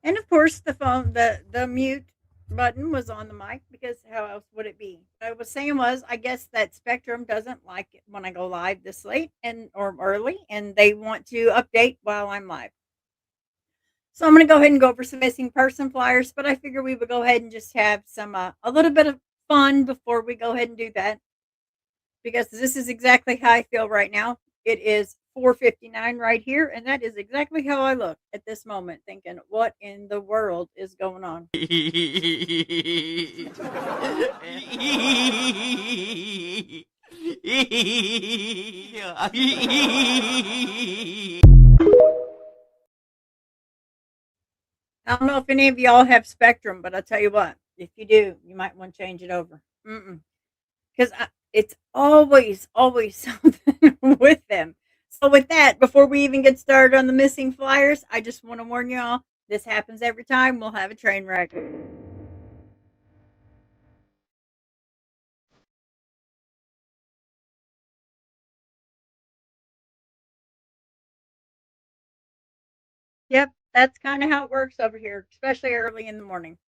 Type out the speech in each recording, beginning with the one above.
And of course, the phone, the mute button was on the mic because how else would it be? What I was saying was, I guess that Spectrum doesn't like it when I go live this late and or early, and they want to update while I'm live. So I'm going to go ahead and go over some missing person flyers, but I figure we would go ahead and just have some a little bit of fun before we go ahead and do that because this is exactly how I feel right now. It is 4:59 right here, and that is exactly how I look at this moment, thinking, "What in the world is going on?" I don't know if any of y'all have Spectrum, but I'll tell you what, if you do, you might want to change it over. Because it's always, always something with them. So, with that, before we even get started on the missing flyers, I just want to warn y'all this happens every time. We'll have a train wreck. Yep, that's kind of how it works over here, especially early in the morning.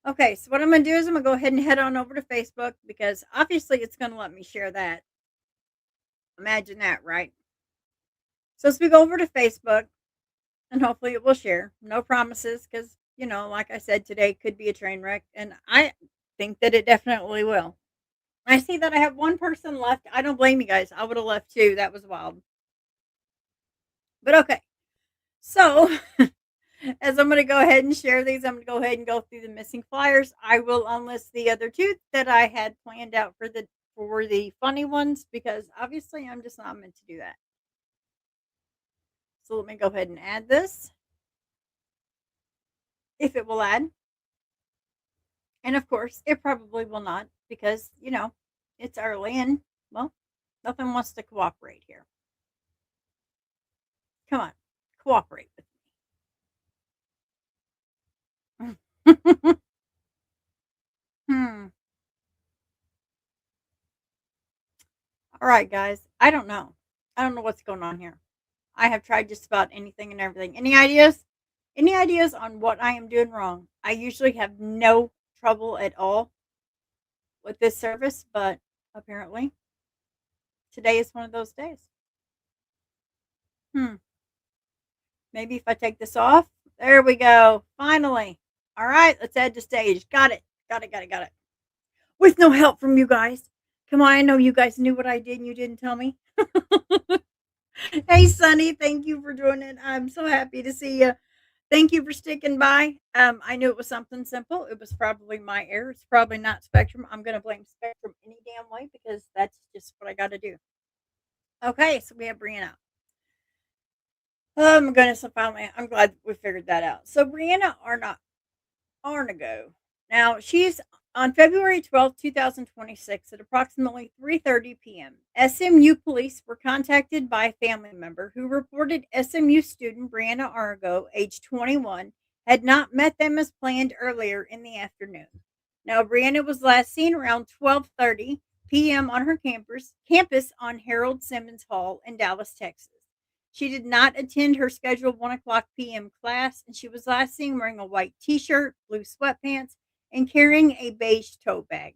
Okay, so what I'm going to do is I'm going to go ahead and head on over to Facebook because obviously it's going to let me share that. Imagine that, right? So as we go over to Facebook, and hopefully it will share. No promises because, like I said, today could be a train wreck, and I think that it definitely will. I see that I have one person left. I don't blame you guys. I would have left too. That was wild. But okay. So, as I'm going to go ahead and share these, I'm going to go ahead and go through the missing flyers. I will unlist the other two that I had planned out for the funny ones because obviously I'm just not meant to do that. So let me go ahead and add this if it will add. And of course, it probably will not because, it's early and, well, nothing wants to cooperate here. Come on, cooperate with me. hmm. All right, guys. I don't know. I don't know what's going on here. I have tried just about anything and everything. Any ideas? Any ideas on what I am doing wrong? I usually have no trouble at all with this service, but apparently today is one of those days. Hmm. Maybe if I take this off. There we go. Finally. All right, let's add to stage. Got it. Got it. Got it. Got it. With no help from you guys. Come on, I know you guys knew what I did and you didn't tell me. Hey, Sunny, thank you for doing it. I'm so happy to see you. Thank you for sticking by. I knew it was something simple. It was probably my error. It's probably not Spectrum. I'm going to blame Spectrum any damn way because that's just what I got to do. Okay, so we have Brianna. Oh my goodness, I'm glad we figured that out. So Brianna Arnago. Now, she's on February 12th, 2026 at approximately 3:30 p.m. SMU police were contacted by a family member who reported SMU student Brianna Arnago, age 21, had not met them as planned earlier in the afternoon. Now, Brianna was last seen around 12:30 p.m. on her campus on Harold Simmons Hall in Dallas, Texas. She did not attend her scheduled 1 o'clock p.m. class, and she was last seen wearing a white t shirt, blue sweatpants, and carrying a beige tote bag.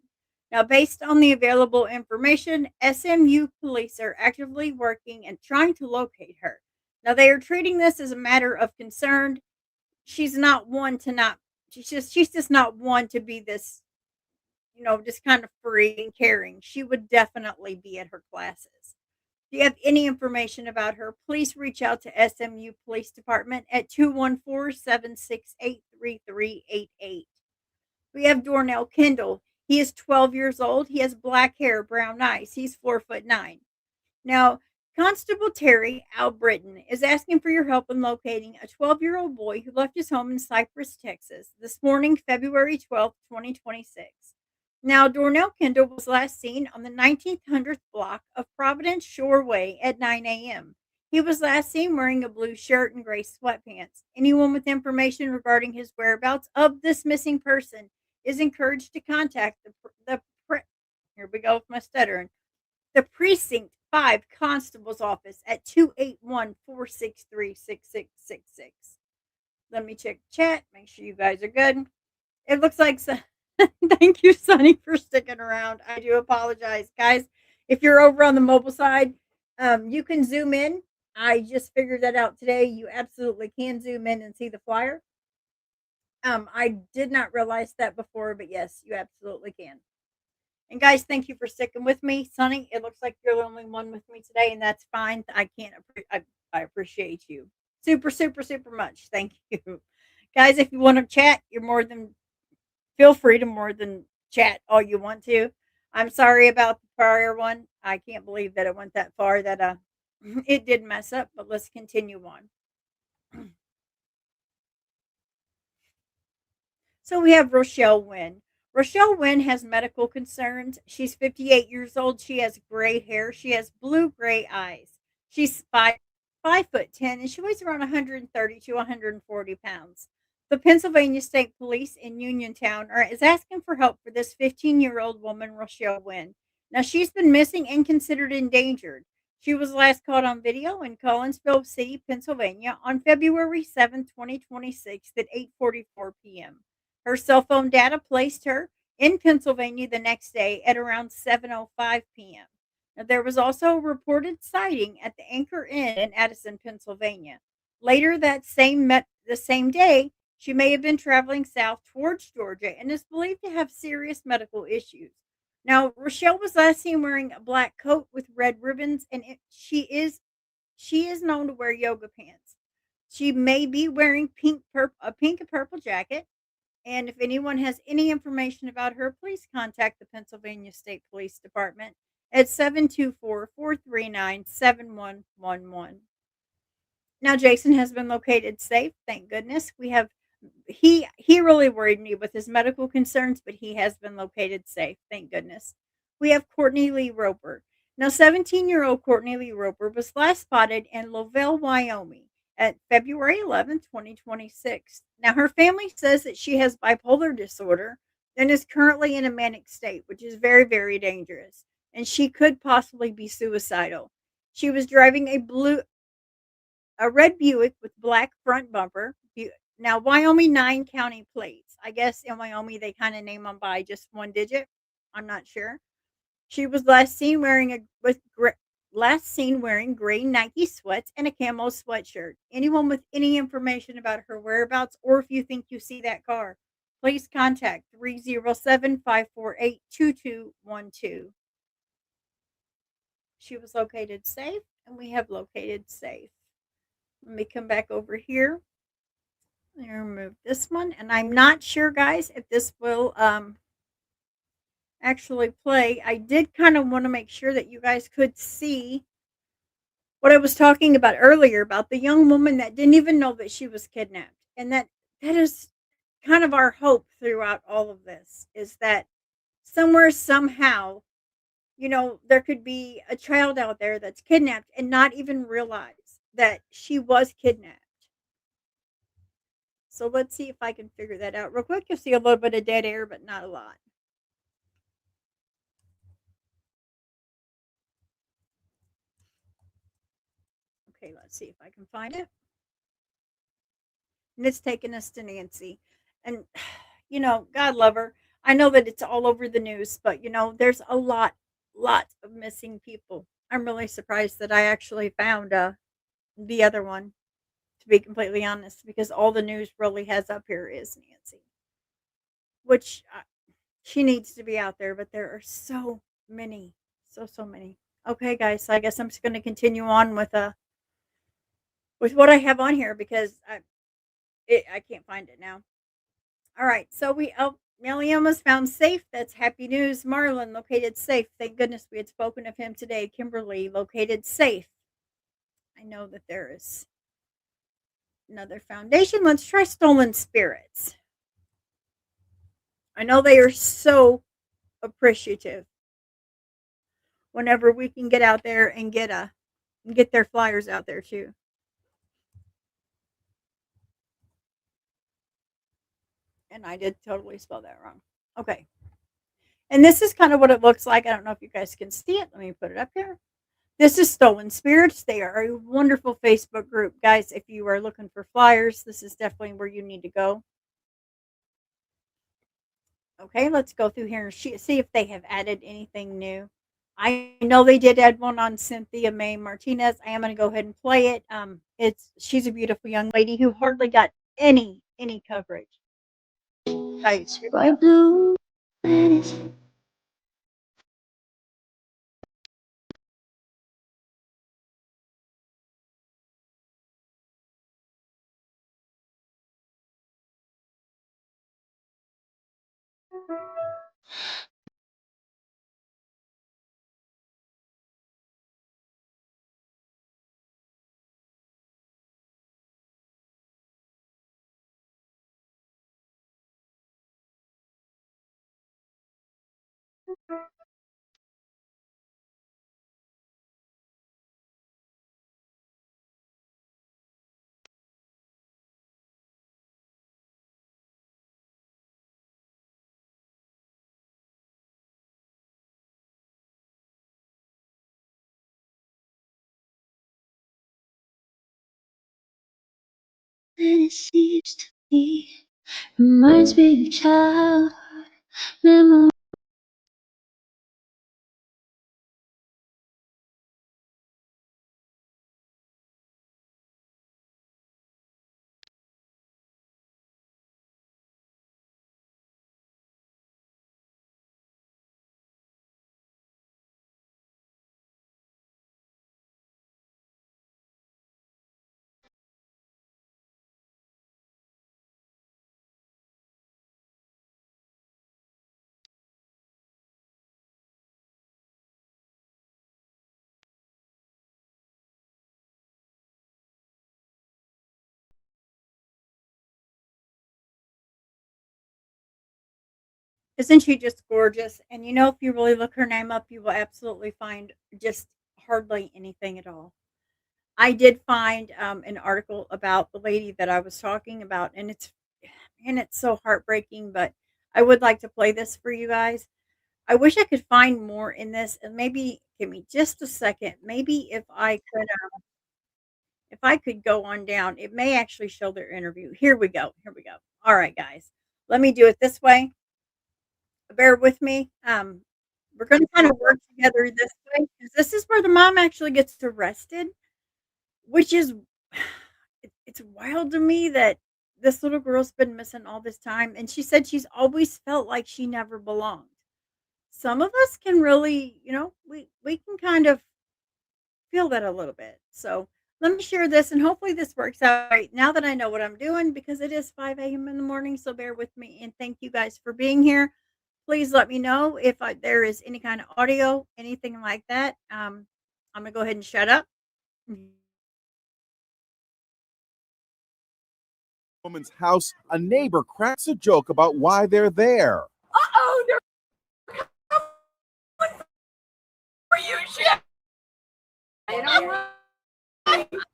Now, based on the available information, SMU police are actively working and trying to locate her. Now, they are treating this as a matter of concern. She's not one to not, she's just not one to be this, just kind of free and caring. She would definitely be at her classes. If you have any information about her, please reach out to SMU Police Department at 214-768-3388. We have Dornell Kendall. He is 12 years old. He has black hair, brown eyes. He's 4'9". Now, Constable Terry Albritton is asking for your help in locating a 12-year-old boy who left his home in Cypress, Texas this morning, February 12th, 2026. Now, Dornell Kendall was last seen on the 1900th block of Providence Shore Way at 9 a.m. He was last seen wearing a blue shirt and gray sweatpants. Anyone with information regarding his whereabouts of this missing person is encouraged to contact here we go with my stuttering, the Precinct 5 Constable's Office at 281-463-6666. Let me check chat. Make sure you guys are good. It looks like thank you, Sonny, for sticking around. I do apologize, guys. If you're over on the mobile side, you can zoom in. I just figured that out today. You absolutely can zoom in and see the flyer. I did not realize that before, but yes, you absolutely can. And guys, thank you for sticking with me, Sonny. It looks like you're the only one with me today, and that's fine. I can't. I appreciate you super, super, super much. Thank you, guys. If you want to chat, you're more than feel free to more than chat all you want to. I'm sorry about the prior one. I can't believe that it went that far. That it did mess up. But let's continue on. So we have Rochelle Wynn. Rochelle Wynn has medical concerns. She's 58 years old. She has gray hair. She has blue gray eyes. She's 5'10", and she weighs around 130 to 140 pounds. The Pennsylvania State Police in Uniontown is asking for help for this 15-year-old woman, Rochelle Wynn. Now she's been missing and considered endangered. She was last caught on video in Collinsville City, Pennsylvania on February 7th, 2026 at 8:44 p.m. Her cell phone data placed her in Pennsylvania the next day at around 7:05 p.m. Now, there was also a reported sighting at the Anchor Inn in Addison, Pennsylvania. Later the same day, she may have been traveling south towards Georgia and is believed to have serious medical issues. Now, Rochelle was last seen wearing a black coat with red ribbons, and she is known to wear yoga pants. She may be wearing a pink and purple jacket, and if anyone has any information about her, please contact the Pennsylvania State Police Department at 724-439-7111. Now Jason has been located safe, thank goodness. He really worried me with his medical concerns, but he has been located safe, thank goodness. We have Courtney Lee Roper. Now 17-year-old Courtney Lee Roper was last spotted in Lovell, Wyoming at February 11th, 2026. Now, her family says that she has bipolar disorder and is currently in a manic state, which is very, very dangerous. And she could possibly be suicidal. She was driving a red Buick with black front bumper. Now, Wyoming 9 county plates. I guess in Wyoming they kind of name them by just one digit. I'm not sure. She was last seen wearing gray Nike sweats and a camo sweatshirt. Anyone with any information about her whereabouts, or if you think you see that car, please contact 307-548-2212. She was located safe, and we have located safe. Let me come back over here and remove this one. And I'm not sure, guys, if this will actually play. I did kind of want to make sure that you guys could see what I was talking about earlier about the young woman that didn't even know that she was kidnapped. And that is kind of our hope throughout all of this, is that somewhere, somehow, there could be a child out there that's kidnapped and not even realize that she was kidnapped. So let's see if I can figure that out real quick. You'll see a little bit of dead air, but not a lot. Okay, let's see if I can find it. And it's taking us to Nancy. And, God love her. I know that it's all over the news, but, there's a lot of missing people. I'm really surprised that I actually found the other one, to be completely honest, because all the news really has up here is Nancy, which she needs to be out there, but there are so many, so many. Okay, guys, so I guess I'm just going to continue on with what I have on here because I can't find it now. All right, so Milliam was found safe. That's happy news. Marlon located safe. Thank goodness we had spoken of him today. Kimberly located safe. I know that there is another foundation. Let's try Stolen Spirits. I know they are so appreciative whenever we can get out there and get their flyers out there too. And I did totally spell that wrong. Okay. And this is kind of what it looks like. I don't know if you guys can see it. Let me put it up here. This is Stolen Spirits. They are a wonderful Facebook group. Guys, if you are looking for flyers, this is definitely where you need to go. Okay, let's go through here and see if they have added anything new. I know they did add one on Cynthia May Martinez. I am going to go ahead and play it. She's a beautiful young lady who hardly got any coverage. Guys, Bright blue. And it seems to me reminds me of childhood memories. isn't she just gorgeous? And you know, if you really look her name up, you will absolutely find just hardly anything at all. I did find an article about the lady that I was talking about, and it's so heartbreaking. But I would like to play this for you guys. I wish I could find more in this, and maybe give me just a second. Maybe if I could go on down, it may actually show their interview. Here we go. Here we go. All right, guys, let me do it this way. Bear with me. We're going to kind of work together this way because this is where the mom actually gets arrested, which is it's wild to me that this little girl's been missing all this time, and she said she's always felt like she never belonged. Some of us can really, we can kind of feel that a little bit. So let me share this, and hopefully this works out right now that I know what I'm doing because it is 5 a.m. in the morning. So bear with me, and thank you guys for being here. Please let me know if there is any kind of audio, anything like that. I'm gonna go ahead and shut up. Woman's house, a neighbor cracks a joke about why they're there. Uh-oh, they're coming for you, shit.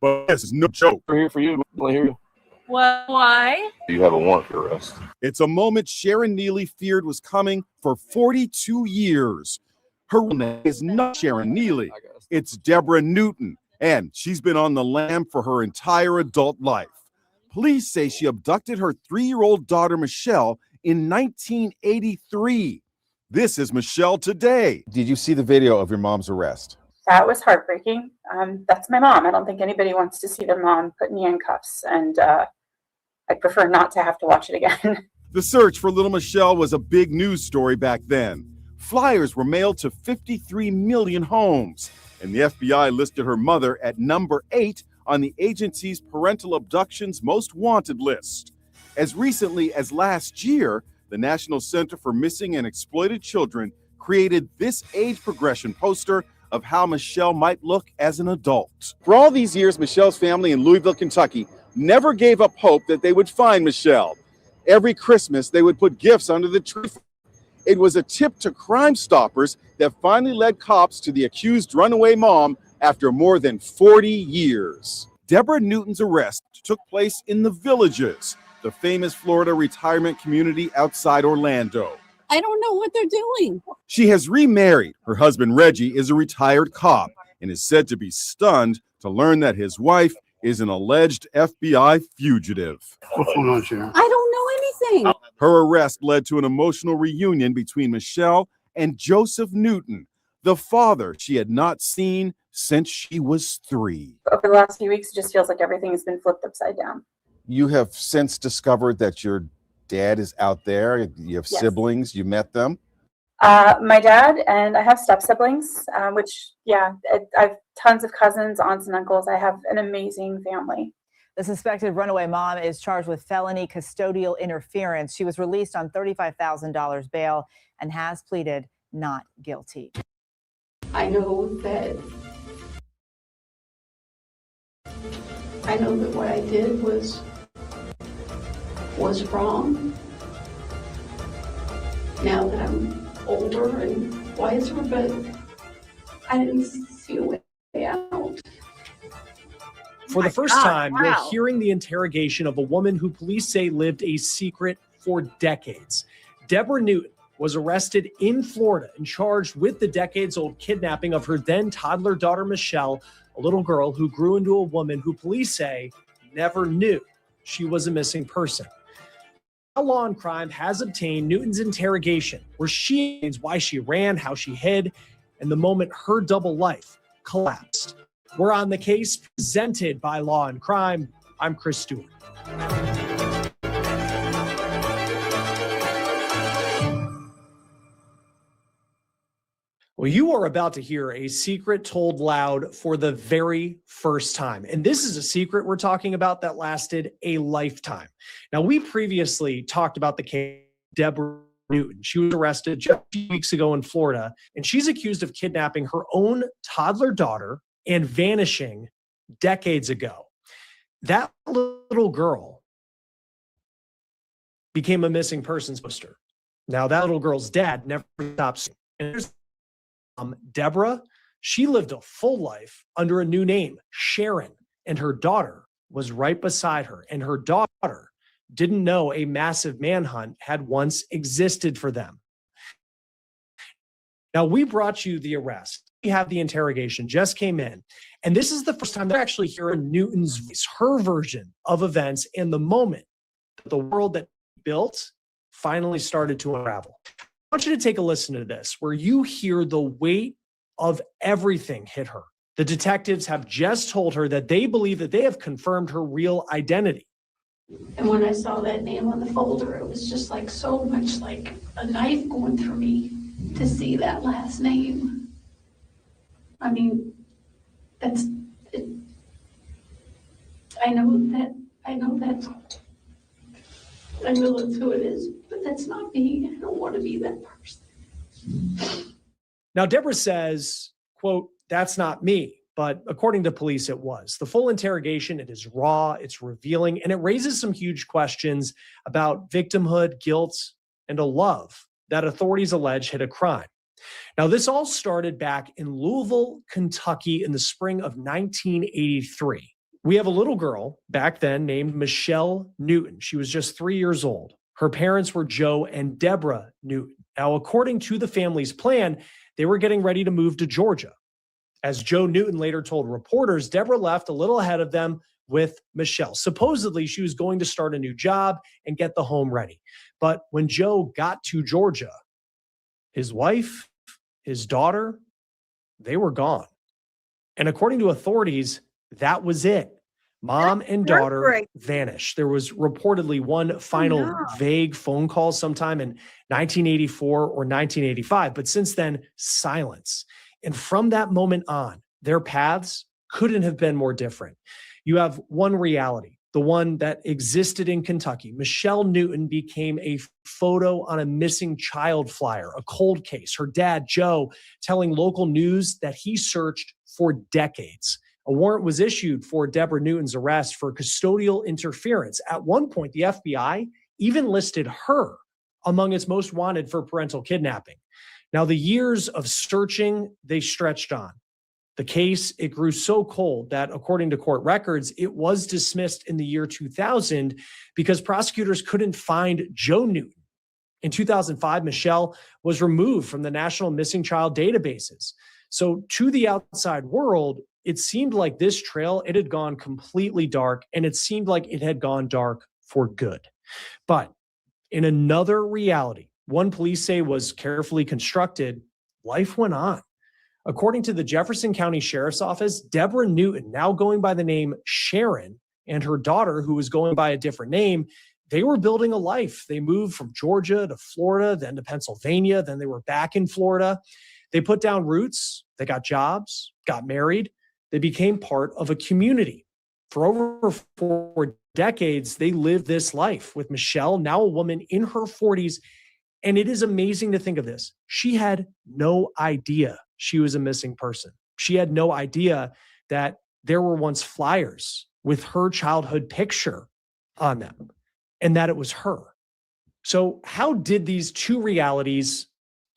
But this is no joke. We're here for you. I hear you. Why? You have a warrant for arrest. It's a moment Sharon Neely feared was coming for 42 years. Her real name is not Sharon Neely. It's Deborah Newton, and she's been on the lam for her entire adult life. Police say she abducted her 3-year-old daughter, Michelle, in 1983. This is Michelle today. Did you see the video of your mom's arrest? That was heartbreaking. That's my mom. I don't think anybody wants to see their mom put in handcuffs, and I'd prefer not to have to watch it again. The search for little Michelle was a big news story back then. Flyers were mailed to 53 million homes, and the FBI listed her mother at number 8 on the agency's parental abductions most wanted list. As recently as last year, the National Center for Missing and Exploited Children created this age progression poster of how Michelle might look as an adult. For all these years, Michelle's family in Louisville, Kentucky never gave up hope that they would find Michelle. Every Christmas, they would put gifts under the tree. It was a tip to Crime Stoppers that finally led cops to the accused runaway mom after more than 40 years. Deborah Newton's arrest took place in the Villages, the famous Florida retirement community outside Orlando. I don't know what they're doing. She has remarried. Her husband, Reggie, is a retired cop, and is said to be stunned to learn that his wife is an alleged FBI fugitive. What's going on, Sharon? I don't know anything. Her arrest led to an emotional reunion between Michelle and Joseph Newton, the father she had not seen since she was 3. Over the last few weeks, it just feels like everything has been flipped upside down. You have since discovered that your dad is out there. You have Yes. siblings. You met them. My dad and I have step siblings, which, I have tons of cousins, aunts, and uncles. I have an amazing family. The suspected runaway mom is charged with felony custodial interference. She was released on $35,000 bail and has pleaded not guilty. I know that what I did was wrong. Now that I'm older and wiser, but I didn't see a way out. For the first God, time, wow. we're hearing the interrogation of a woman who police say lived a secret for decades. Deborah Newton was arrested in Florida and charged with the decades-old kidnapping of her then toddler daughter, Michelle, a little girl who grew into a woman who police say never knew she was a missing person. Law and Crime has obtained Newton's interrogation, where she explains why she ran, how she hid, and the moment her double life collapsed. We're on the case presented by Law and Crime. I'm Chris Stewart. Well, you are about to hear a secret told loud for the very first time. And this is a secret we're talking about that lasted a lifetime. Now, we previously talked about the case of Deborah Newton. She was arrested just a few weeks ago in Florida, and she's accused of kidnapping her own toddler daughter and vanishing decades ago. That little girl became a missing persons poster. Now, that little girl's dad never stops. And there's Deborah, she lived a full life under a new name, Sharon, and her daughter was right beside her. And her daughter didn't know a massive manhunt had once existed for them. Now, we brought you the arrest. We have the interrogation, just came in. And this is the first time they're actually hearing Newton's voice, her version of events and the moment that the world that built finally started to unravel. I want you to take a listen to this, where you hear the weight of everything hit her. The detectives have just told her that they believe that they have confirmed her real identity. And when I saw that name on the folder, it was just like so much like a knife going through me to see that last name. I mean, that's it. I know that's who it is, but that's not me. I don't want to be that person. Now, Deborah says, quote, "That's not me." But according to police, it was. The full interrogation, it is raw, it's revealing, and it raises some huge questions about victimhood, guilt, and a love that authorities allege hid a crime. Now, this all started back in Louisville, Kentucky in the spring of 1983. We have a little girl back then named Michelle Newton. She was just 3 years old. Her parents were Joe and Deborah Newton. Now, according to the family's plan, they were getting ready to move to Georgia. As Joe Newton later told reporters, Deborah left a little ahead of them with Michelle. Supposedly, she was going to start a new job and get the home ready. But when Joe got to Georgia, his wife, his daughter, they were gone. And according to authorities, that was it. Mom and daughter vanished. There was reportedly one final vague phone call sometime in 1984 or 1985, but since then, silence. And from that moment on, their paths couldn't have been more different. You have one reality, the one that existed in Kentucky. Michelle Newton became a photo on a missing child flyer, a cold case. Her dad, Joe, telling local news that he searched for decades. A warrant was issued for Deborah Newton's arrest for custodial interference. At one point, the FBI even listed her among its most wanted for parental kidnapping. Now, the years of searching, they stretched on. The case, it grew so cold that, according to court records, it was dismissed in the year 2000 because prosecutors couldn't find Joe Newton. In 2005, Michelle was removed from the National Missing Child databases. So to the outside world, it seemed like this trail, it had gone completely dark, and it seemed like it had gone dark for good. But in another reality, one police say was carefully constructed, life went on. According to the Jefferson County Sheriff's Office, Deborah Newton, now going by the name Sharon, and her daughter, who was going by a different name, they were building a life. They moved from Georgia to Florida, then to Pennsylvania, then they were back in Florida. They put down roots, they got jobs, got married, they became part of a community. For over 4 decades, they lived this life with Michelle, now a woman in her 40s. And it is amazing to think of this. She had no idea she was a missing person. She had no idea that there were once flyers with her childhood picture on them and that it was her. So how did these two realities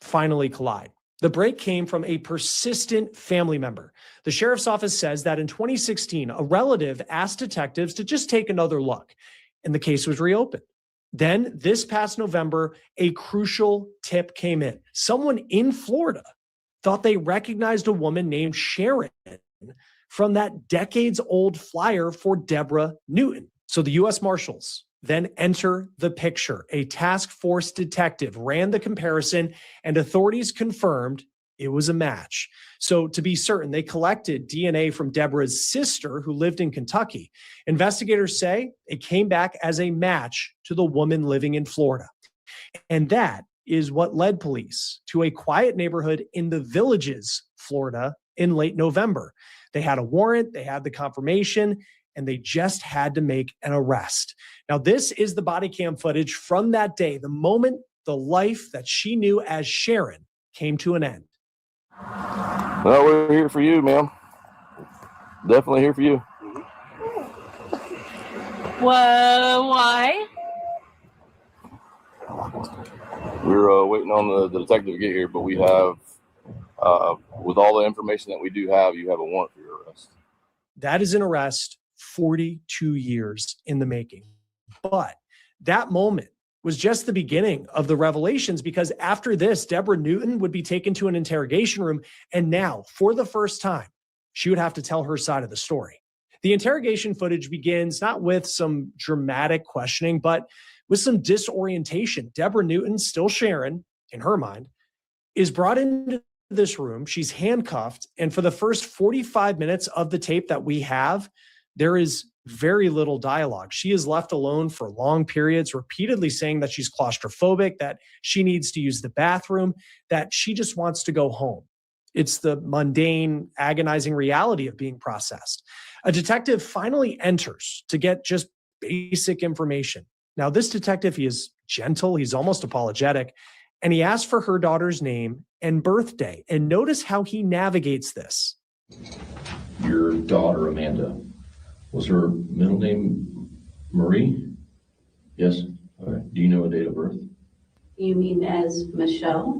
finally collide? The break came from a persistent family member. The sheriff's office says that in 2016, a relative asked detectives to just take another look, and the case was reopened. Then this past November, a crucial tip came in. Someone in Florida thought they recognized a woman named Sharon from that decades-old flyer for Deborah Newton. So the U.S. Marshals then enter the picture. A task force detective ran the comparison, and authorities confirmed it was a match. So to be certain, they collected DNA from Deborah's sister who lived in Kentucky. Investigators say it came back as a match to the woman living in Florida. And that is what led police to a quiet neighborhood in the Villages, Florida, in late November. They had a warrant, they had the confirmation, and they just had to make an arrest. Now, this is the body cam footage from that day, the moment the life that she knew as Sharon came to an end. Well, we're here for you, ma'am. Definitely here for you. Whoa, why? We're waiting on the detective to get here, but we have, with all the information that we do have, you have a warrant for your arrest. That is an arrest 42 years in the making. But that moment was just the beginning of the revelations, because after this, Deborah Newton would be taken to an interrogation room. And now, for the first time, she would have to tell her side of the story. The interrogation footage begins not with some dramatic questioning, but with some disorientation. Deborah Newton, still Sharon, in her mind, is brought into this room. She's handcuffed. And for the first 45 minutes of the tape that we have, there is very little dialogue. She is left alone for long periods, repeatedly saying that she's claustrophobic, that she needs to use the bathroom, that she just wants to go home. It's the mundane, agonizing reality of being processed. A detective finally enters to get just basic information. Now, this detective, he is gentle, he's almost apologetic, and he asks for her daughter's name and birthday. And notice how he navigates this. Your daughter, Amanda, was her middle name Marie? Yes? Okay. Do you know a date of birth? You mean as Michelle?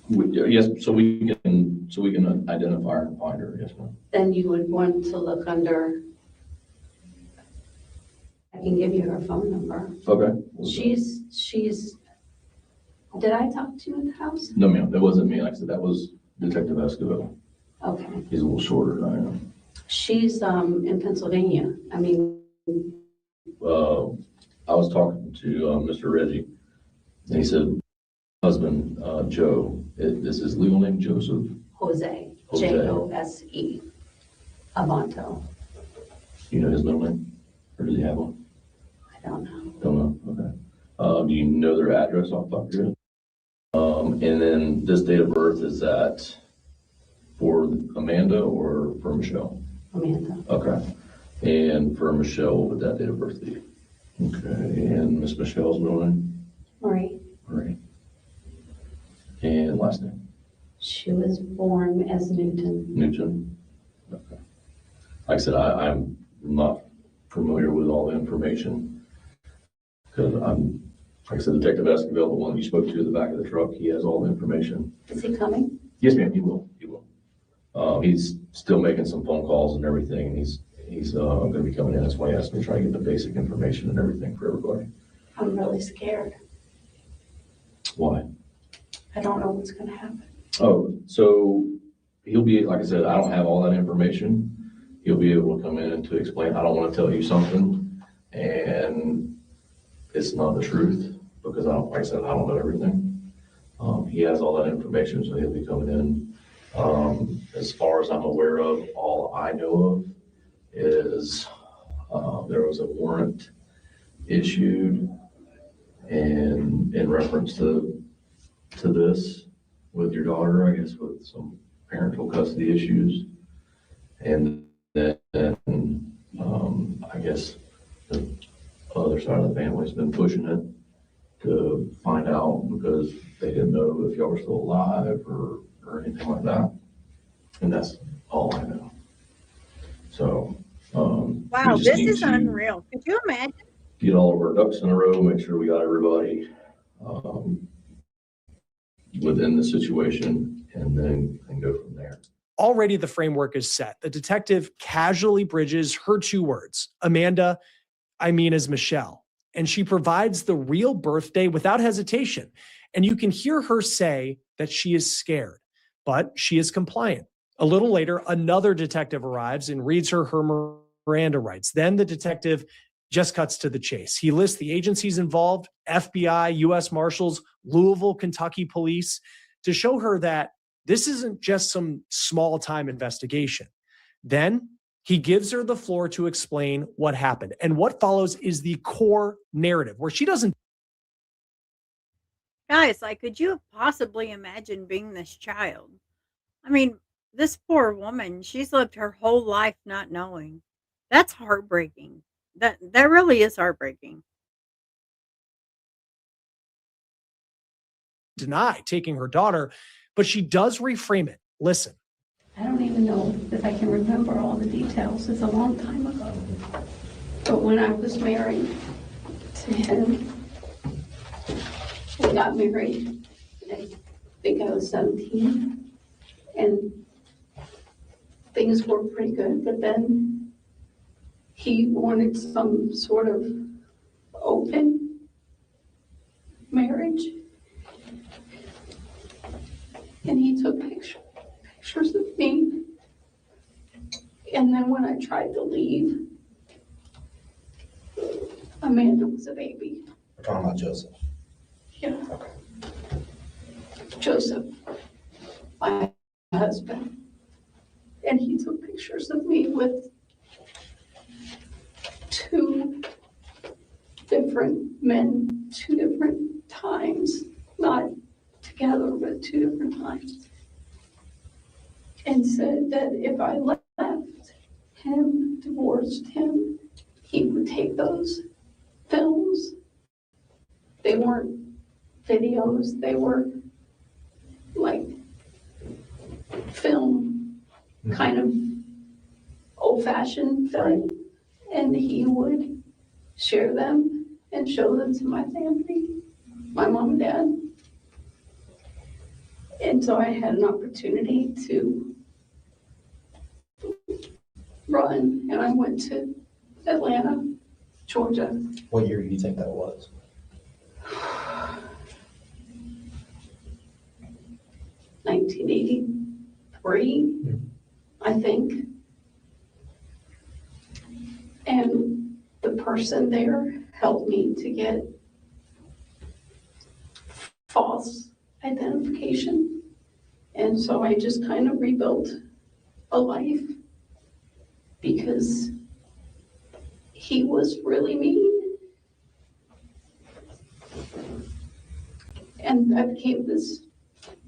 Yes, so we can identify her and find her, yes, ma'am. Then you would want to look under, I can give you her phone number. Okay. She's, did I talk to you at the house? No, ma'am, that wasn't me. Like I said, that was Detective Escobar. Okay. He's a little shorter than I am. She's in Pennsylvania. I mean, I was talking to Mr. Reggie, and he said, husband, Joe, this is legal name Joseph? Jose. Jose. Avanto. You know his middle name? Or does he have one? I don't know. Don't know, okay. Do you know their address off the top of your head? And then this date of birth, is that for Amanda or for Michelle? Amanda. Okay. And for Michelle, what would that date of birth be? Okay. And Miss Michelle's middle name? Marie. Marie. And last name? She was born as Newton. Newton. Okay. Like I said, I'm not familiar with all the information because like I said, Detective Escobar, the one you spoke to in the back of the truck, he has all the information. Is he coming? Yes, ma'am, he will. He will. He's still making some phone calls and everything, and he's going to be coming in. That's why he asked me to try to get the basic information and everything for everybody. I'm really scared. Why? I don't know what's going to happen. Oh, so he'll be, like I said, I don't have all that information. He'll be able to come in and to explain, I don't want to tell you something and it's not the truth because like I said, I don't know everything. He has all that information, so he'll be coming in. As far as I'm aware of, all I know of is there was a warrant issued and in reference to this with your daughter, I guess, with some parental custody issues. And then I guess the other side of the family's been pushing it to find out because they didn't know if y'all were still alive or anything like that. And that's all I know. So, Wow, this is unreal. Could you imagine? Get all of our ducks in a row, make sure we got everybody within the situation, and then go from there. Already the framework is set. The detective casually bridges her two words, Amanda, I mean as Michelle, and she provides the real birthday without hesitation. And you can hear her say that she is scared, but she is compliant. A little later, another detective arrives and reads her Miranda rights. Then the detective just cuts to the chase. He lists the agencies involved, FBI, U.S. Marshals, Louisville, Kentucky police, to show her that this isn't just some small-time investigation. Then he gives her the floor to explain what happened. And what follows is the core narrative, where she doesn't. Guys, like, could you possibly imagine being this child? I mean, this poor woman, she's lived her whole life not knowing. That's heartbreaking. That really is heartbreaking. Deny taking her daughter, but she does reframe it. Listen. I don't even know if I can remember all the details. It's a long time ago. But when I was married to him, we got married. I think I was 17. And things were pretty good. But then he wanted some sort of open marriage. And he took pictures of me. And then when I tried to leave, Amanda was a baby. We're talking about Joseph. Yeah. Joseph, my husband. And he took pictures of me with two different men, 2 different times, not together, but 2 different times, and said that if I left him, divorced him, he would take those films. They weren't videos, they were like film, kind of old-fashioned film, and he would share them and show them to my family, my mom and dad. And so I had an opportunity to run, and I went to Atlanta, Georgia. What year do you think that was? 1983, I think. And the person there helped me to get false identification. And so I just kind of rebuilt a life because he was really mean. And I became this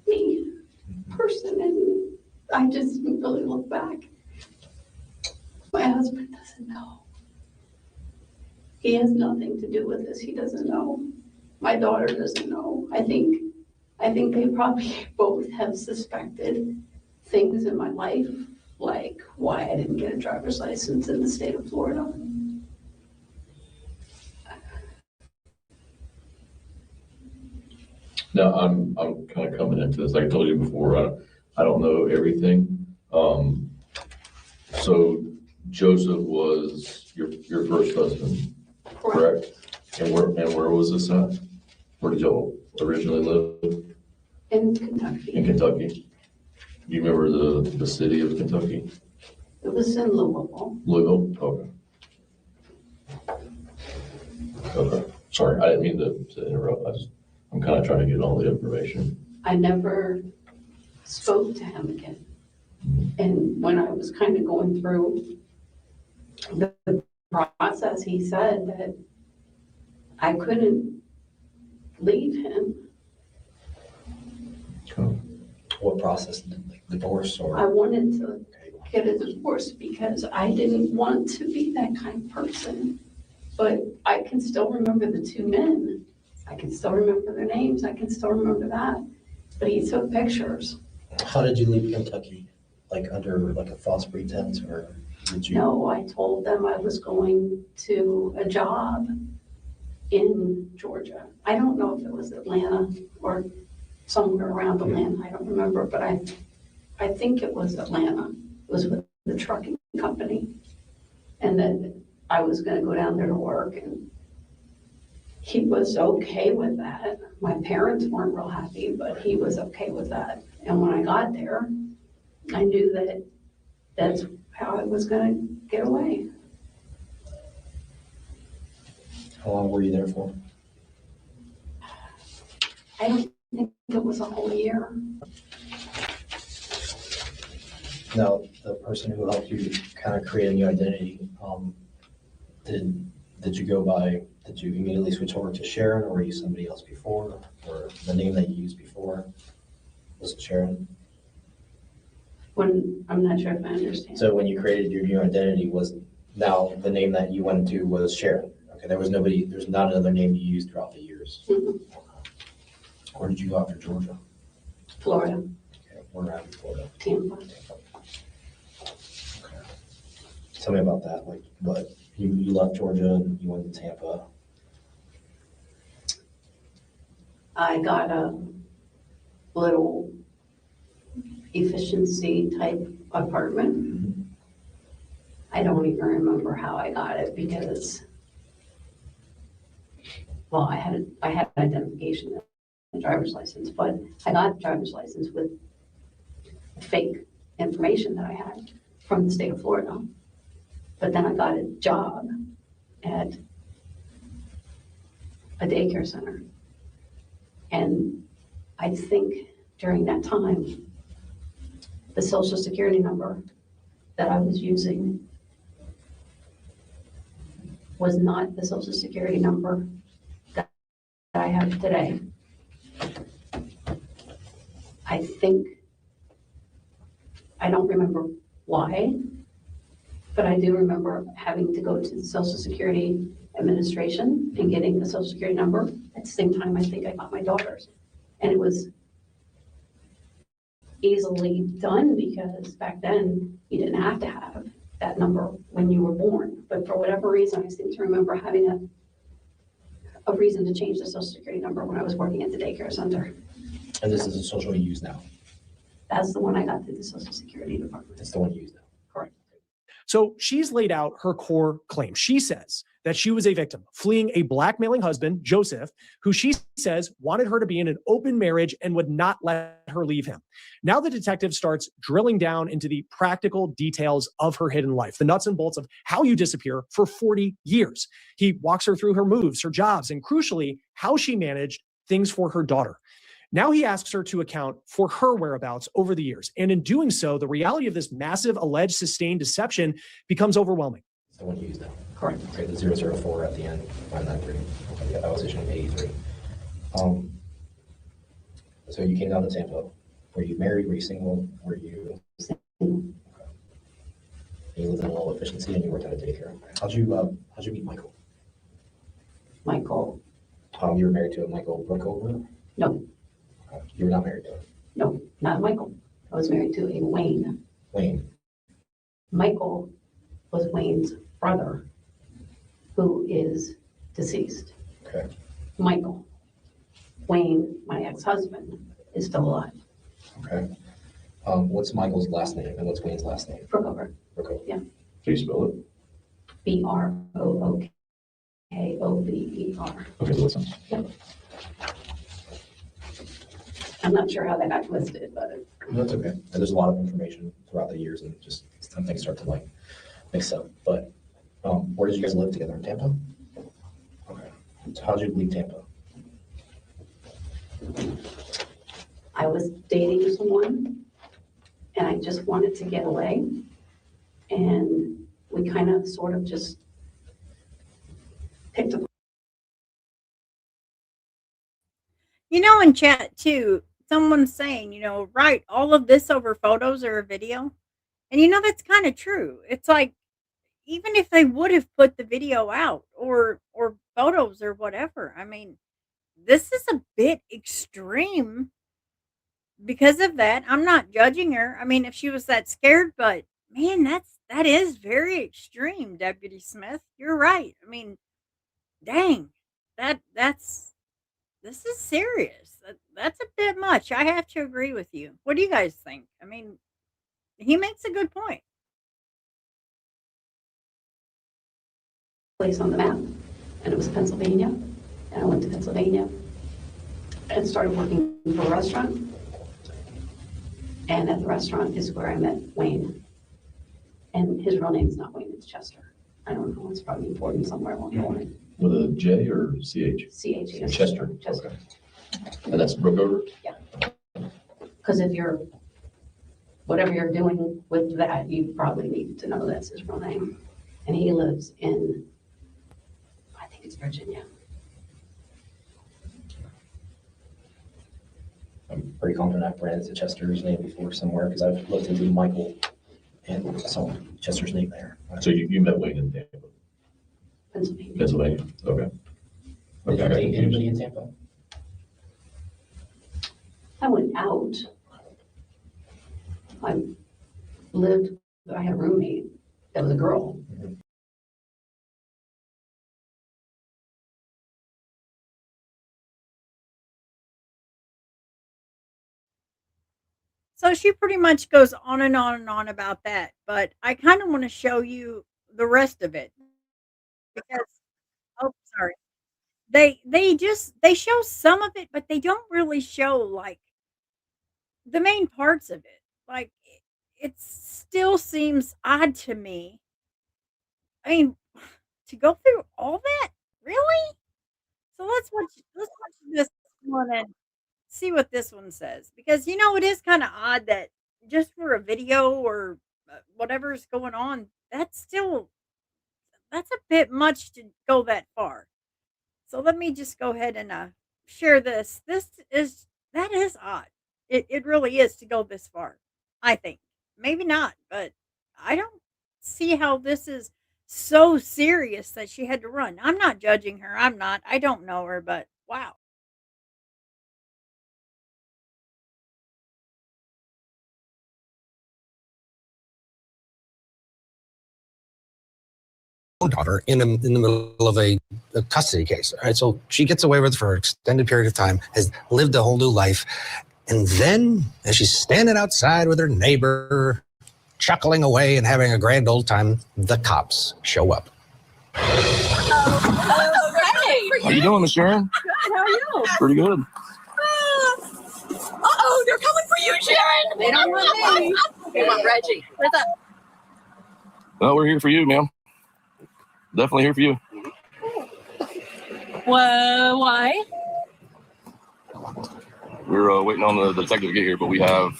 mean person, and I just really look back. My husband doesn't know. He has nothing to do with this. He doesn't know. My daughter doesn't know. I think they probably both have suspected things in my life, like why I didn't get a driver's license in the state of Florida. Now, I'm kind of coming into this, like I told you before, I don't know everything. So Joseph was your first husband, correct? And where was this at? Where did y'all originally live? In Kentucky. In Kentucky. Do you remember the city of Kentucky? It was in Louisville. Louisville? Okay. Okay. Sorry, I didn't mean to interrupt. I'm kind of trying to get all the information. I never spoke to him again. And when I was kind of going through the process, he said that I couldn't leave him. Okay. What process? Like divorce or? I wanted to get a divorce because I didn't want to be that kind of person. But I can still remember the two men. I can still remember their names. I can still remember that. But he took pictures. How did you leave Kentucky? Like under like a false pretense, or did you? No, I told them I was going to a job in Georgia. I don't know if it was Atlanta or somewhere around Atlanta. I don't remember, but I think it was Atlanta. It was with the trucking company. And then I was going to go down there to work, and he was okay with that. My parents weren't real happy, but he was okay with that. And when I got there, I knew that that's how I was going to get away. How long were you there for? I don't think it was a whole year. Now, the person who helped you kind of create a new identity, did you immediately switch over to Sharon, or were you somebody else before, or the name that you used before, was it Sharon? I'm not sure if I understand. So when you created your new identity, was now the name that you went to was Sharon? Okay, there's not another name you used throughout the years. Mhm. Where did you go after Georgia? Florida, Okay, where at in Florida? Tampa. Okay. Tell me about that. Like, what you left Georgia and you went to Tampa. I got a little efficiency type apartment. I don't even remember how I got it because, well, I had identification and driver's license, but I got a driver's license with fake information that I had from the state of Florida. But then I got a job at a daycare center. And I think during that time, the social security number that I was using was not the social security number that I have today. I don't remember why, but I do remember having to go to the Social Security Administration and getting the social security number. At the same time, I think I got my daughter's. And it was easily done because back then you didn't have to have that number when you were born. But for whatever reason, I seem to remember having a reason to change the social security number when I was working at the daycare center. And this is the social you use now? That's the one I got through the Social Security Department. That's the one you use now? Correct. So she's laid out her core claim. She says that she was a victim, fleeing a blackmailing husband, Joseph, who she says wanted her to be in an open marriage and would not let her leave him. Now the detective starts drilling down into the practical details of her hidden life, the nuts and bolts of how you disappear for 40 years. He walks her through her moves, her jobs, and crucially, how she managed things for her daughter. Now he asks her to account for her whereabouts over the years. And in doing so, the reality of this massive alleged sustained deception becomes overwhelming. It's the one you use now? Correct. Okay, the 004 at the end, 593. Okay, yeah, that was issued in 83. So you came down to Tampa. Were you married? Were you single? Were you? Okay. You lived in a low efficiency and you worked at a daycare. How'd you meet Michael? Michael? You were married to a Michael Brookover? No. Okay. You were not married to him? No, not Michael. I was married to a Wayne. Wayne. Michael was Wayne's brother, who is deceased. Okay. Michael. Wayne, my ex-husband, is still alive. Okay. What's Michael's last name and what's Wayne's last name? Brookover. Brookover. Yeah. Can you spell it? Brookover. Okay, listen. Yep. I'm not sure how that got twisted, but No, it's okay. And there's a lot of information throughout the years, and just some things start to like mix up. But where did you guys live together, in Tampa? Okay. So how did you leave Tampa? I was dating someone and I just wanted to get away. And we kind of sort of just picked up. You know, in chat too, someone's saying, write all of this over photos or a video. And that's kind of true. It's like, even if they would have put the video out or photos or whatever, I mean, this is a bit extreme because of that. I'm not judging her. I mean, if she was that scared, but man, that is very extreme, Deputy Smith. You're right. I mean, dang, this is serious. That's a bit much. I have to agree with you. What do you guys think? I mean, he makes a good point. Place on the map, and it was Pennsylvania. And I went to Pennsylvania and started working for a restaurant. And at the restaurant is where I met Wayne. And his real name's not Wayne, it's Chester. I don't know, it's probably important somewhere along the line. With a J or CH? CH. yes. Chester. Chester. Okay. And that's Brookover? Yeah. Because if you're, whatever you're doing with that, you probably need to know that's his real name. And he lives in, I think it's Virginia. I'm pretty confident I've ran into Chester's name before somewhere because I've looked into Michael and saw Chester's name there. So you met Wayne in Tampa? Pennsylvania. Pennsylvania, okay. Did you date anybody in Tampa? I went out. I lived, I had a roommate that was a girl. So she pretty much goes on and on and on about that, but I kind of want to show you the rest of it because oh, sorry. They show some of it, but they don't really show like the main parts of it. Like it still seems odd to me. I mean, to go through all that, really? So let's watch this one and see what this one says because it is kind of odd that just for a video or whatever's going on, that's a bit much to go that far. So let me just go ahead and share this. That is odd. It really is to go this far. I think maybe not, but I don't see how this is so serious that she had to run. I'm not judging her. I'm not. I don't know her, but wow. Daughter in the middle of a custody case. Right? So she gets away with it for an extended period of time, has lived a whole new life. And then as she's standing outside with her neighbor, chuckling away and having a grand old time, the cops show up. How you doing, Miss Sharon? Good, how are you? Pretty good. Uh-oh, they're coming for you, Sharon. They don't want me. They want Reggie. What's up? Well, we're here for you, ma'am. Definitely here for you. Whoa, why? We're waiting on the detective to get here, but we have,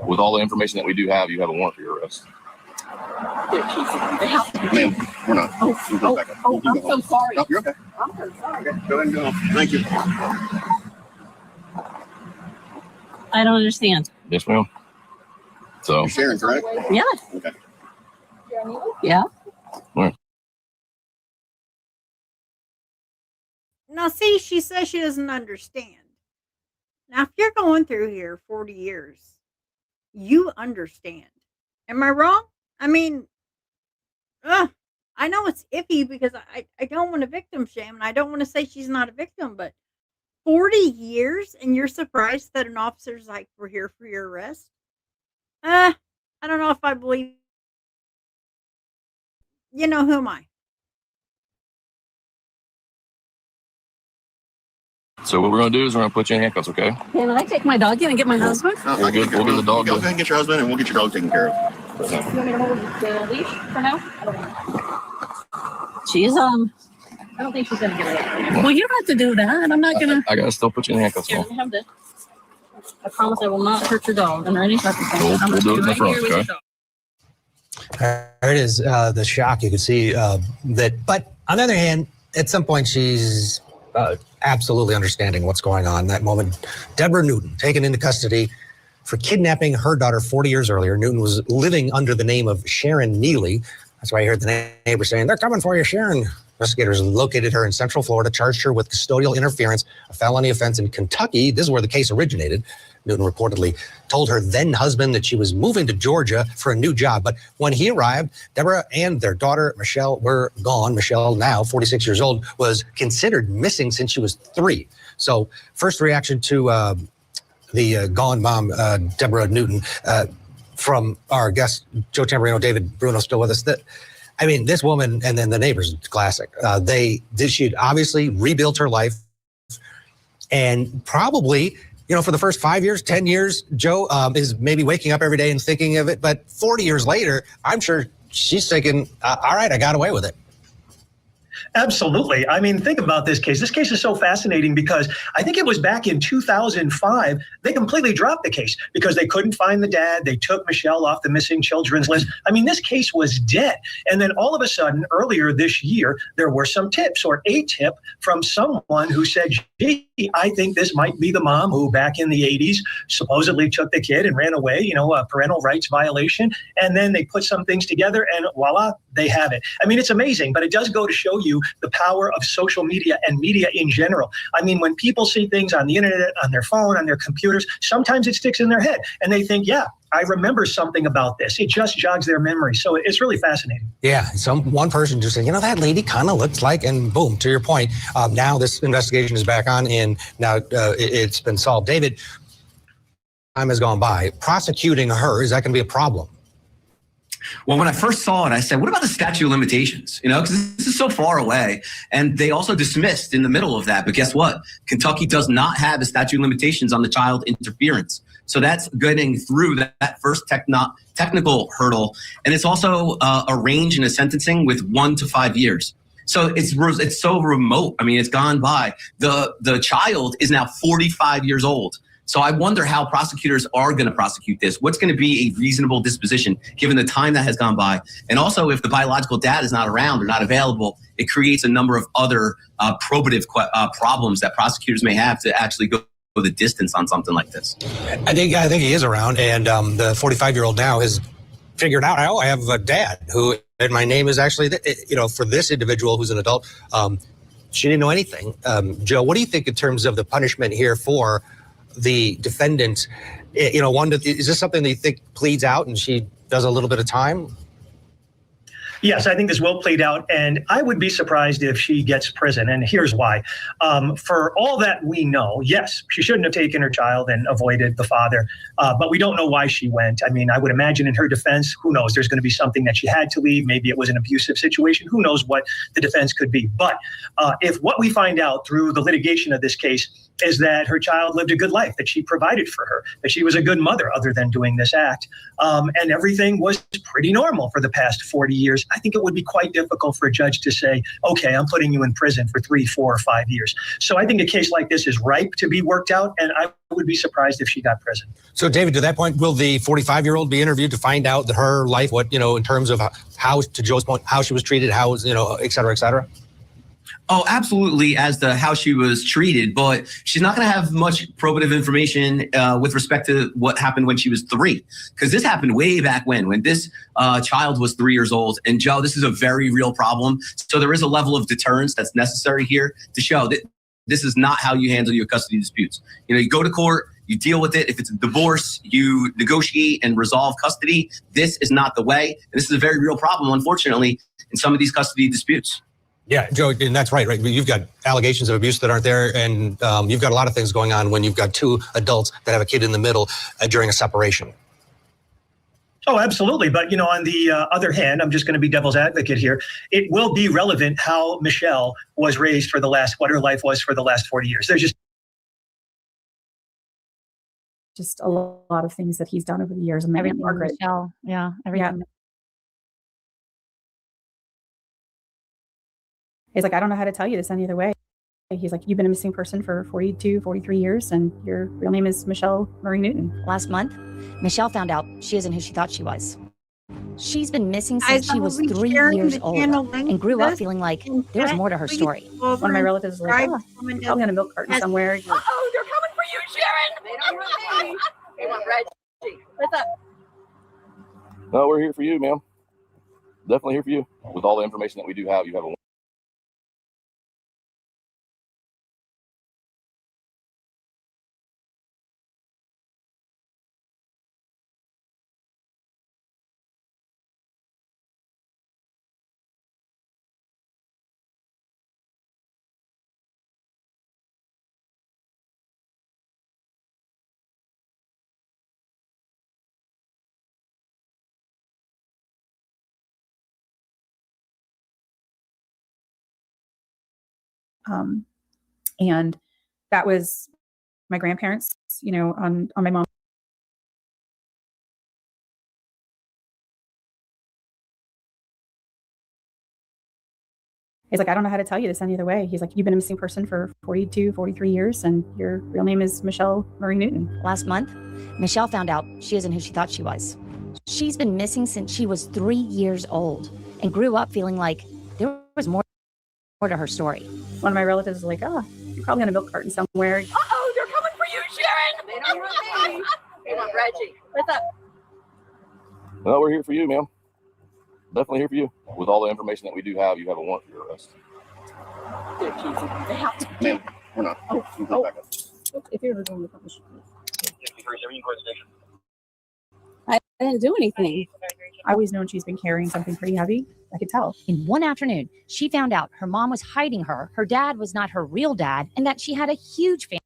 with all the information that we do have, you have a warrant for your arrest. Ma'am, we're not. I'm so sorry. No, you're okay. I'm so sorry. Okay, go ahead and go. Thank you. I don't understand. Yes, ma'am. So. You're Sharon, correct? Yeah. Okay. Yeah. Now, see, she says she doesn't understand. Now, if you're going through here 40 years, you understand. Am I wrong? I mean, I know it's iffy because I don't want to victim shame and I don't want to say she's not a victim, but 40 years and you're surprised that an officer's like, we're here for your arrest? I don't know if I believe. Who am I? So what we're gonna do is we're gonna put you in handcuffs, okay? Can I take my dog in and get my husband? We'll get the dog. Go ahead and get your husband, and we'll get your dog taken care of. You want me to hold the leash for now? She's I don't think she's gonna get it. Well, you don't have to do that. I'm not gonna. I gotta still put you in handcuffs. Here, let me have this. I promise I will not hurt your dog under any circumstances. We'll do it in the front, with your okay? dog. There it is, the shock. You can see that. But on the other hand, at some point, she's absolutely understanding what's going on. That moment, Deborah Newton, taken into custody for kidnapping her daughter 40 years earlier. Newton was living under the name of Sharon Neely. That's why I heard the neighbor saying, "They're coming for you, Sharon." Investigators located her in Central Florida, charged her with custodial interference, a felony offense in Kentucky. This is where the case originated. Newton reportedly told her then husband that she was moving to Georgia for a new job. But when he arrived, Deborah and their daughter, Michelle, were gone. Michelle, now 46 years old, was considered missing since she was 3. So first reaction to the gone mom, Deborah Newton, from our guest, Joe Tamburino, David Bruno, still with us. I mean, this woman and then the neighbors, classic. She'd obviously rebuilt her life, and probably, for the first 5 years, 10 years, Joe is maybe waking up every day and thinking of it. But 40 years later, I'm sure she's thinking, all right, I got away with it. Absolutely. I mean, think about this case. This case is so fascinating because I think it was back in 2005, they completely dropped the case because they couldn't find the dad. They took Michelle off the missing children's list. I mean, this case was dead. And then all of a sudden, earlier this year, there were some tips or a tip from someone who said, gee, I think this might be the mom who back in the 80s supposedly took the kid and ran away, a parental rights violation. And then they put some things together and voila, they have it. I mean, it's amazing, but it does go to show you the power of social media and media in general. I mean, when people see things on the internet, on their phone, on their computers, sometimes it sticks in their head and they think, yeah, I remember something about this. It just jogs their memory. So it's really fascinating. Yeah, one person just said, that lady kind of looks like, and boom, to your point, now this investigation is back on and now it's been solved. David, time has gone by. Prosecuting her, is that going to be a problem? Well, when I first saw it, I said, what about the statute of limitations? Because this is so far away. And they also dismissed in the middle of that. But guess what? Kentucky does not have a statute of limitations on the child interference. So that's getting through that first technical hurdle. And it's also a range in a sentencing with 1 to 5 years. So it's so remote. I mean, it's gone by. The child is now 45 years old. So I wonder how prosecutors are going to prosecute this. What's going to be a reasonable disposition given the time that has gone by? And also, if the biological dad is not around or not available, it creates a number of other probative problems that prosecutors may have to actually go the distance on something like this. I think he is around, and the 45-year-old now has figured out, I have a dad and my name is actually, for this individual who's an adult, she didn't know anything. Joe, what do you think in terms of the punishment here for the defendant? Is this something that you think pleads out and she does a little bit of time? Yes, I think this will played out, and I would be surprised if she gets prison, and here's why. For all that we know, yes, she shouldn't have taken her child and avoided the father, but we don't know why she went. I mean, I would imagine in her defense, who knows, there's going to be something that she had to leave. Maybe it was an abusive situation. Who knows what the defense could be. But if what we find out through the litigation of this case is that her child lived a good life, that she provided for her, that she was a good mother other than doing this act, and everything was pretty normal for the past 40 years, I think it would be quite difficult for a judge to say, okay, I'm putting you in prison for 3, 4, or 5 years. So I think a case like this is ripe to be worked out, and I would be surprised if she got prison. So, David, to that point, will the 45-year-old be interviewed to find out that her life, in terms of how, to Joe's point, how she was treated, how, et cetera, et cetera? Oh, absolutely, as to how she was treated, but she's not going to have much probative information with respect to what happened when she was 3, because this happened way back when this child was 3 years old. And Joe, this is a very real problem. So there is a level of deterrence that's necessary here to show that this is not how you handle your custody disputes. You go to court, you deal with it. If it's a divorce, you negotiate and resolve custody. This is not the way. And this is a very real problem, unfortunately, in some of these custody disputes. Yeah, Joe, and that's right. You've got allegations of abuse that aren't there, and you've got a lot of things going on when you've got 2 adults that have a kid in the middle during a separation. Oh, absolutely. But, on the other hand, I'm just going to be devil's advocate here. It will be relevant how Michelle was raised for what her life was for the last 40 years. There's just just a lot of things that he's done over the years. And Megan and Margaret. Michelle. Yeah, everything. He's like, I don't know how to tell you this any other way. He's like, you've been a missing person for 42, 43 years, and your real name is Michelle Marie Newton. Last month, Michelle found out she isn't who she thought she was. She's been missing since she was 3 years old and grew up feeling like there was more to her story. One of my relatives was like, I'm in a milk carton somewhere. Uh-oh, they're coming for you, Sharon. They don't want me. They want Reggie. What's up? No, we're here for you, ma'am. Definitely here for you. With all the information that we do have, you have a And that was my grandparents, on my mom. He's like, I don't know how to tell you this any other way. He's like, you've been a missing person for 42, 43 years, and your real name is Michelle Marie Newton. Last month, Michelle found out she isn't who she thought she was. She's been missing since she was 3 years old and grew up feeling like there was more to her story. One of my relatives was like, you're probably in a milk carton somewhere. Uh-oh, they're coming for you, Sharon. They don't want me. They want Reggie. What's up? No, we're here for you, ma'am. Definitely here for you. With all the information that we do have, you have a warrant for your arrest. They're teasing. They have to. Ma'am, we're not. You go back up. If you're ever going to publish. I didn't do anything. I always known she's been carrying something pretty heavy. I could tell. In one afternoon, she found out her mom was hiding her dad was not her real dad, and that she had a huge family.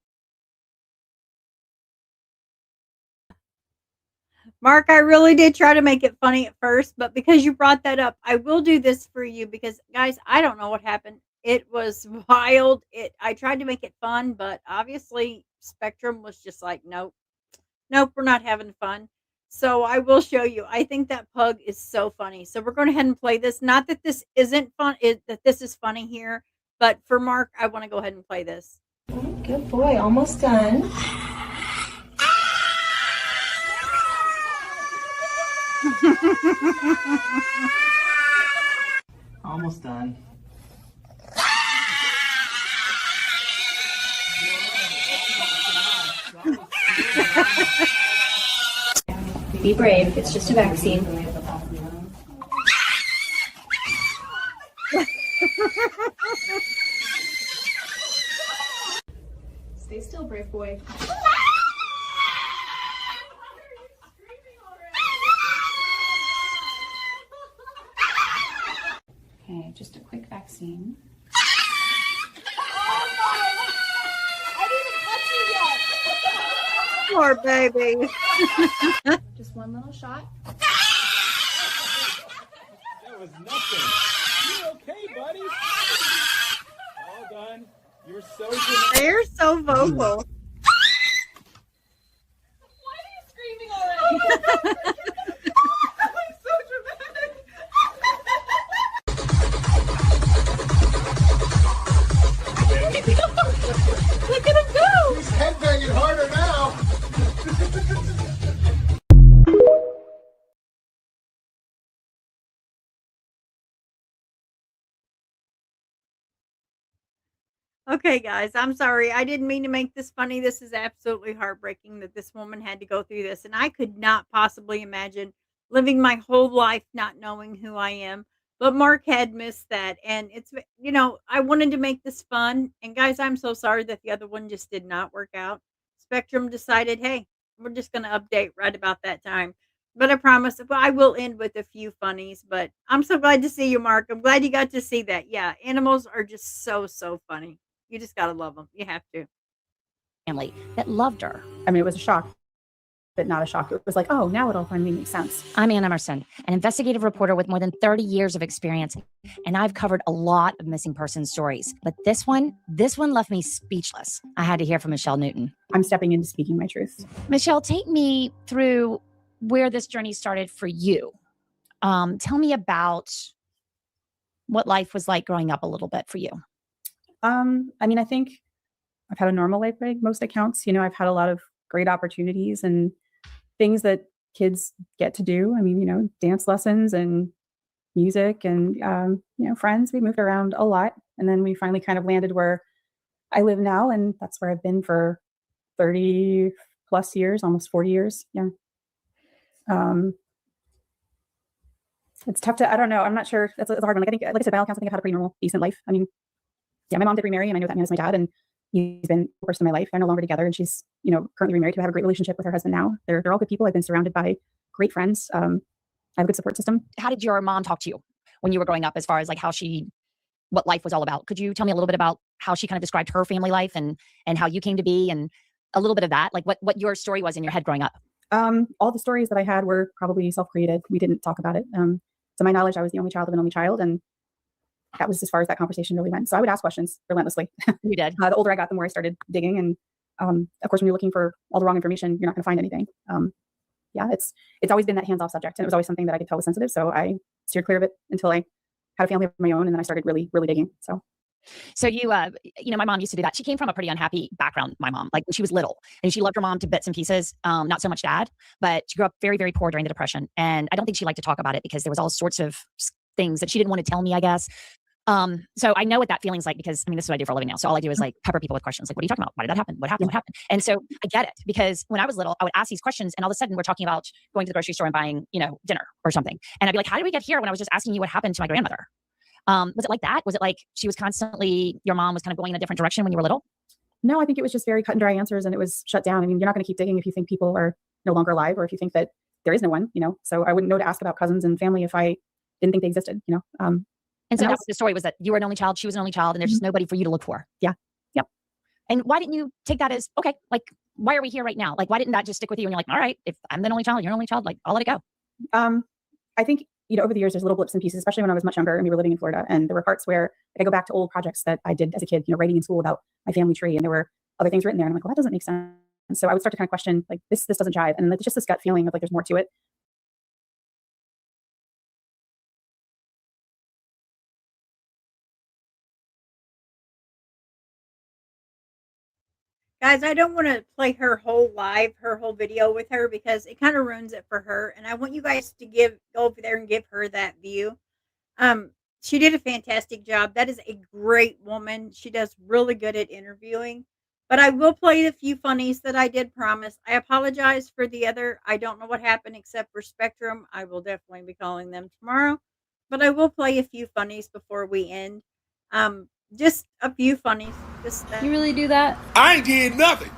Mark, I really did try to make it funny at first, but because you brought that up, I will do this for you because, guys, I don't know what happened. It was wild. I tried to make it fun, but obviously Spectrum was just like, nope, we're not having fun. So I will show you. I think that pug is so funny. So we're going to go ahead and play this. Not that this isn't fun, that this is funny here, but for Mark, I want to go ahead and play this. Good boy, almost done. Almost done. Be brave, it's just a vaccine. Stay still, brave boy. Okay, just a quick vaccine. Poor baby. Just one little shot. That was nothing. You okay, buddy? All done. You're so good. They're so vocal. Why are you screaming already? I'm so dramatic. Look at him go. He's headbanging harder now. Okay, guys, I'm sorry. I didn't mean to make this funny. This is absolutely heartbreaking that this woman had to go through this. And I could not possibly imagine living my whole life not knowing who I am. But Mark had missed that. And it's, I wanted to make this fun. And guys, I'm so sorry that the other one just did not work out. Spectrum decided, hey, we're just going to update right about that time. But I promise, I will end with a few funnies. But I'm so glad to see you, Mark. I'm glad you got to see that. Yeah, animals are just so, so funny. You just got to love them. You have to. Family that loved her. I mean, it was a shock not a shock. It was like, oh, now it all finally makes sense. I'm Ann Emerson, an investigative reporter with more than 30 years of experience, and I've covered a lot of missing person stories. But this one left me speechless. I had to hear from Michelle Newton. I'm stepping into speaking my truth. Michelle, take me through where this journey started for you. Tell me about what life was like growing up a little bit for you. I mean, I think I've had a normal life by most accounts. You know, I've had a lot of great opportunities and things that kids get to do. I mean, you know, dance lessons and music and, you know, friends. We moved around a lot. And then we finally kind of landed where I live now. And that's where I've been for 30 plus years, almost 40 years. Yeah. It's tough to, I don't know. I'm not sure. It's a hard one. Like I think, like I said, by all accounts, I think I've had a pretty normal, decent life. I mean, yeah, my mom did remarry and I know that man is my dad and he's been the person in my life. They're no longer together and she's, you know, currently remarried. I have a great relationship with her husband now. They're all good people. I've been surrounded by great friends. I have a good support system. How did your mom talk to you when you were growing up as far as like what life was all about? Could you tell me a little bit about how she kind of described her family life and how you came to be and a little bit of that, like what your story was in your head growing up? All the stories that I had were probably self-created. We didn't talk about it. To my knowledge, I was the only child of an only child. And that was as far as that conversation really went. So I would ask questions relentlessly. You did. The older I got, the more I started digging. And of course, when you're looking for all the wrong information, you're not going to find anything. Yeah, it's always been that hands-off subject. And it was always something that I could tell was sensitive. So I steered clear of it until I had a family of my own. And then I started really, really digging. So you know, my mom used to do that. She came from a pretty unhappy background, my mom, like when she was little, and she loved her mom to bits and pieces. Not so much dad, but she grew up very, very poor during the Depression. And I don't think she liked to talk about it because there was all sorts of things that she didn't want to tell me, I guess. So I know what that feeling's like because I mean, this is what I do for a living now. So all I do is like pepper people with questions. Like, what are you talking about? Why did that happen? What happened? What happened? And so I get it because when I was little, I would ask these questions and all of a sudden we're talking about going to the grocery store and buying, you know, dinner or something. And I'd be like, how did we get here when I was just asking you what happened to my grandmother? Was it like that? Was it like she was constantly, your mom was kind of going in a different direction when you were little? No, I think it was just very cut and dry answers and it was shut down. I mean, you're not going to keep digging if you think people are no longer alive or if you think that there is no one, you know, so I wouldn't know to ask about cousins and family if I didn't think they existed, you know. And so that was the story was that you were an only child, she was an only child, and there's just nobody for you to look for. Yeah. Yep. And why didn't you take that as, okay, like, why are we here right now? Like, why didn't that just stick with you? And you're like, all right, if I'm the only child, you're an only child, like, I'll let it go. I think, you know, over the years, there's little blips and pieces, especially when I was much younger and we were living in Florida. And there were parts where like, I go back to old projects that I did as a kid, you know, writing in school about my family tree. And there were other things written there. And I'm like, well, that doesn't make sense. And so I would start to kind of question, like, this doesn't jive. And like, just this gut feeling of like, there's more to it. Guys, I don't want to play her whole video with her because it kind of ruins it for her. And I want you guys to go over there and give her that view. She did a fantastic job. That is a great woman. She does really good at interviewing. But I will play the few funnies that I did promise. I apologize for the other. I don't know what happened except for Spectrum. I will definitely be calling them tomorrow. But I will play a few funnies before we end. Just a few funnies. You really do that? I ain't did nothing.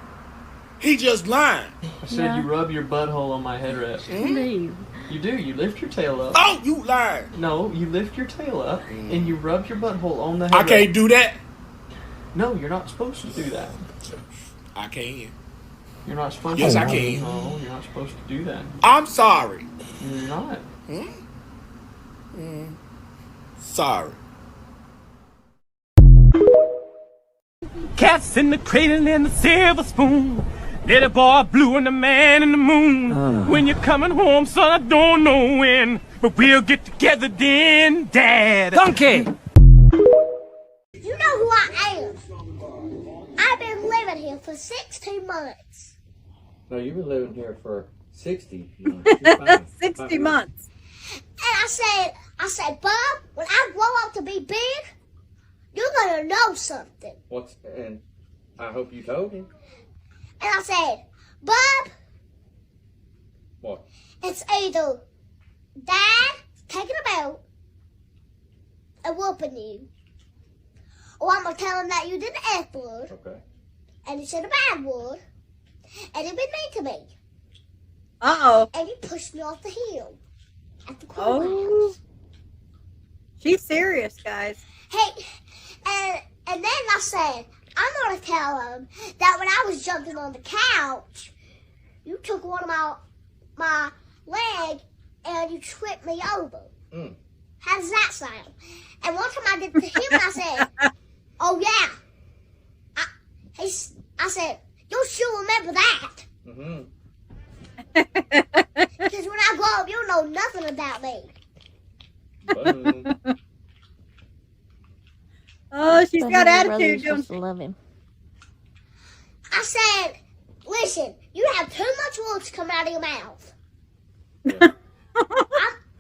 He just lying. I said you rub your butthole on my headrest. Please. You do. You lift your tail up. Oh, you lying. No, you lift your tail up and you rub your butthole on the headrest. I can't do that. No, you're not supposed to do that. I can. You're not supposed yes, to. Yes, I can. No, you're not supposed to do that. I'm sorry. You're not. Sorry. Cats in the cradle and the silver spoon. Little boy blue and the man in the moon. When you're coming home, son, I don't know when, but we'll get together then, Dad. Donkey! You know who I am. I've been living here for 16 months. No, you've been living here for 60. 60 months. And I said, Bob, when I grow up to be big, you're gonna know something. And I hope you told him. And I said, Bob. What? It's either Dad taking a boat and whooping you, or I'm gonna tell him that you did the F word. Okay. And you said a bad word, and you've been mean to me. Uh-oh. And you pushed me off the hill at the courthouse. She's serious, guys. Hey, and then I said, I'm going to tell him that when I was jumping on the couch, you took one of my leg and you tripped me over. Mm. How does that sound? And one time I did it to him, and I said, "Oh yeah." I said, "You'll sure remember that." Mm-hmm. Because when I grow up, you'll know nothing about me. Boom. Oh, she's got attitude, don't she? Love him. I said, "Listen, you have too much words coming out of your mouth.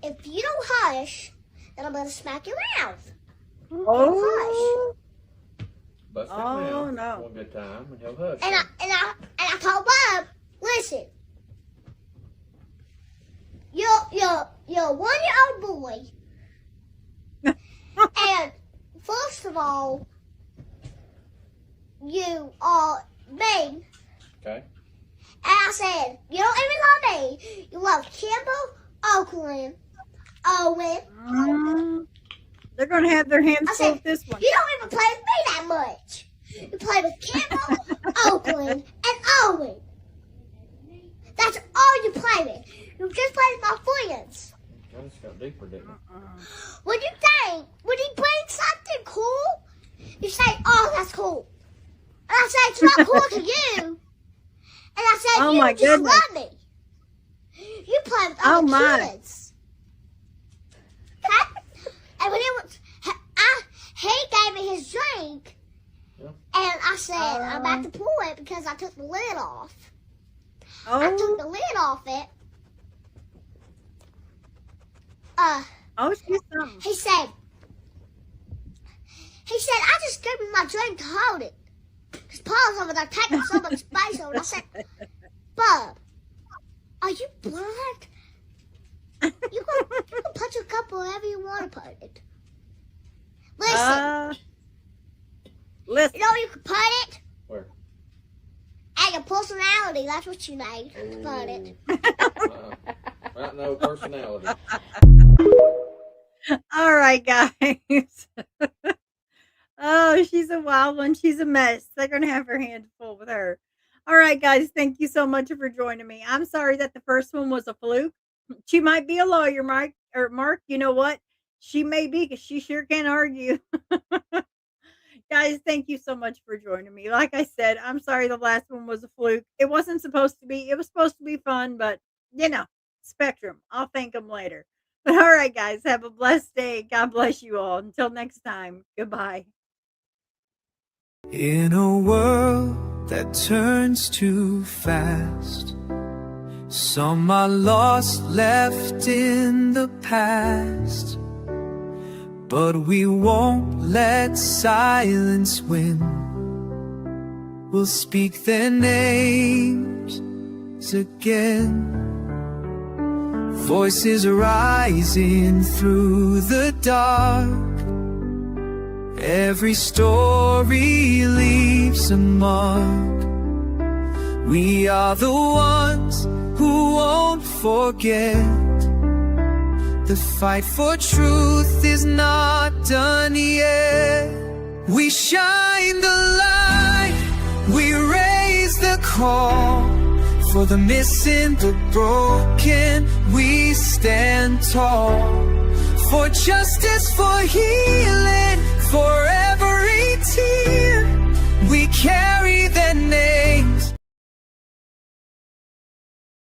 If you don't hush, then I'm going to smack your mouth." Oh. Bust him Oh, down no. one good time and he'll hush. And I told Bob, "Listen, you're a 1-year-old boy, and first of all, you are mean." Okay. And I said, "You don't even love me. You love Kimball, Oakland, Owen." They're going to have their hands I full said, with this one. "You don't even play with me that much. You play with Kimball, Oakland, and Owen. That's all you play with. You just play with my friends. I just got deeper, didn't it? When you think, when he brings something cool, you say, 'Oh, that's cool.' And I say, 'It's not cool to you.' And I said, Oh, "You my just goodness. love me. You play with Oh, other my. kids." And when he gave me his drink, and I said, "I'm about to pour it because I took the lid off." I took the lid off it. Oh, she's something. He said, "I just gave you my drink to hold it." Because Paul's over there taking so much space over. I said, "Bub, are you blind? You can put your cup wherever you want to put it. Listen. Listen. You know where you can put it? Where? At your personality. That's what you need to put it." Right, no personality. All right, guys. Oh, she's a wild one. She's a mess. They're going to have her hands full with her. All right, guys. Thank you so much for joining me. I'm sorry that the first one was a fluke. She might be a lawyer, Mike or Mark. You know what? She may be because she sure can't argue. Guys, thank you so much for joining me. Like I said, I'm sorry the last one was a fluke. It wasn't supposed to be. It was supposed to be fun, but Spectrum. I'll thank them later. But all right, guys, have a blessed day. God bless you all. Until next time, goodbye. In a world that turns too fast, some are lost, left in the past. But we won't let silence win. We'll speak their names again. Voices rising through the dark. Every story leaves a mark. We are the ones who won't forget. The fight for truth is not done yet. We shine the light, we raise the call. For the missing, the broken, we stand tall. For justice, for healing.